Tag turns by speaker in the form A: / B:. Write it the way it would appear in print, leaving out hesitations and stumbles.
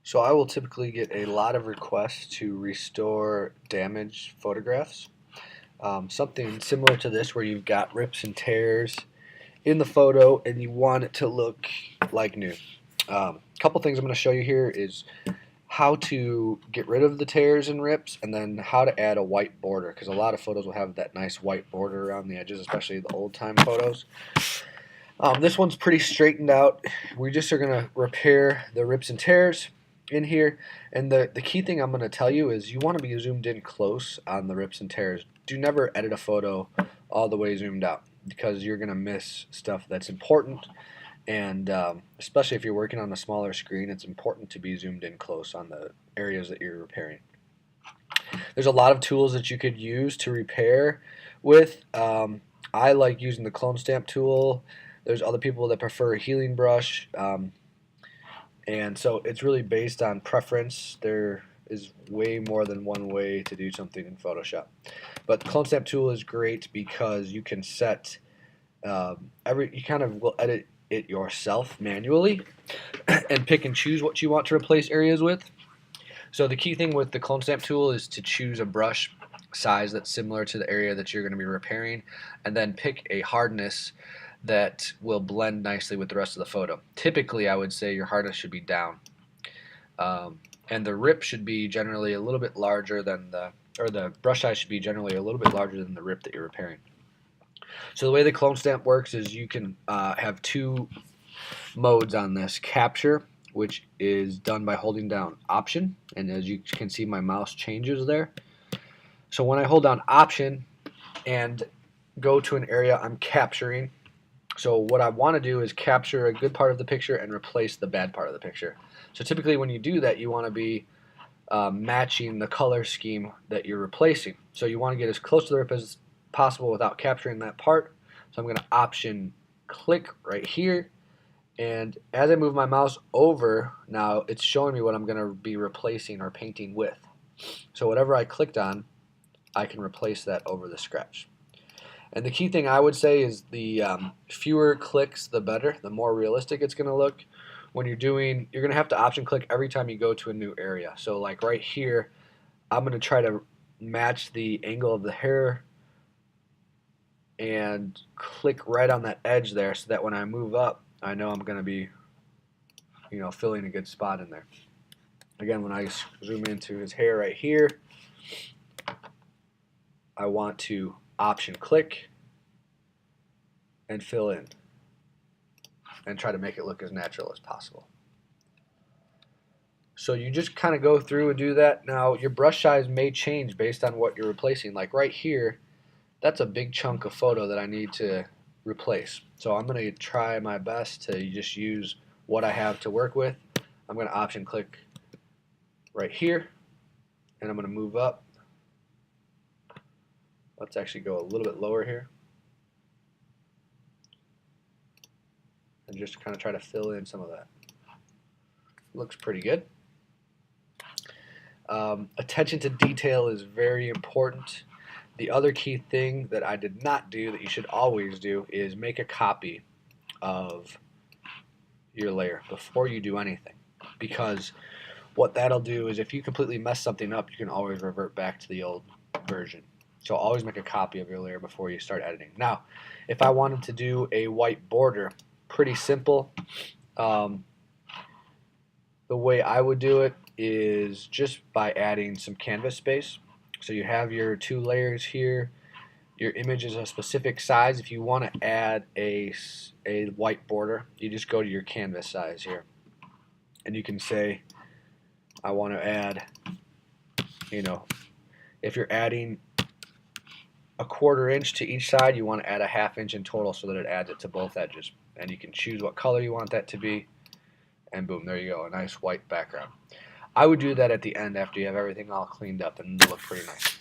A: So I will typically get a lot of requests to restore damaged photographs. Something similar to this where you've got rips and tears in the photo and you want it to look like new. A couple things I'm going to show you here is how to get rid of the tears and rips, and then how to add a white border, because a lot of photos will have that nice white border around the edges, especially the old time photos. This one's pretty straightened out. We just are going to repair the rips and tears in here, and the key thing I'm going to tell you is you want to be zoomed in close on the rips and tears. Do never edit a photo all the way zoomed out, because you're going to miss stuff that's important, and especially if you're working on a smaller screen, it's important to be zoomed in close on the areas that you're repairing. There's a lot of tools that you could use to repair with. I like using the clone stamp tool. There's other people that prefer a healing brush, and so it's really based on preference. There is way more than one way to do something in Photoshop, but the clone stamp tool is great because you can set you kind of will edit it yourself manually and pick and choose what you want to replace areas with. So the key thing with the clone stamp tool is to choose a brush size that's similar to the area that you're going to be repairing, and then pick a hardness that will blend nicely with the rest of the photo. Typically, I would say your hardness should be down, and the rip should be generally a little bit larger than the brush size should be generally a little bit larger than the rip that you're repairing. So the way the clone stamp works is you can have two modes on this. Capture, which is done by holding down Option, and as you can see, my mouse changes there. So when I hold down Option and go to an area I'm capturing, so what I want to do is capture a good part of the picture and replace the bad part of the picture. So typically when you do that, you want to be matching the color scheme that you're replacing. So you want to get as close to the rip as possible without capturing that part. So I'm going to Option click right here, and as I move my mouse over, now it's showing me what I'm going to be replacing or painting with. So whatever I clicked on, I can replace that over the scratch. And the key thing I would say is the fewer clicks the better, the more realistic it's going to look. When you're going to have to Option click every time you go to a new area. So like right here, I'm going to try to match the angle of the hair and click right on that edge there, so that when I move up, I know I'm going to be, filling a good spot in there. Again, when I zoom into his hair right here, I want to Option click and fill in and try to make it look as natural as possible. So you just kind of go through and do that. Now your brush size may change based on what you're replacing. Like right here, that's a big chunk of photo that I need to replace. So I'm going to try my best to just use what I have to work with. I'm going to Option click right here, and I'm going to move up. Let's actually go a little bit lower here and just kind of try to fill in some of that. Looks pretty good. Attention to detail is very important. The other key thing that I did not do that you should always do is make a copy of your layer before you do anything, because what that'll do is if you completely mess something up, you can always revert back to the old version. So always make a copy of your layer before you start editing. Now, if I wanted to do a white border, pretty simple. The way I would do it is just by adding some canvas space. So you have your two layers here. Your image is a specific size. If you want to add a white border, you just go to your canvas size here, and you can say, I want to add, if you're adding a 1/4 inch to each side, you want to add a 1/2 inch in total so that it adds it to both edges. And you can choose what color you want that to be, and boom, there you go, a nice white background. I would do that at the end after you have everything all cleaned up, and it'll look pretty nice.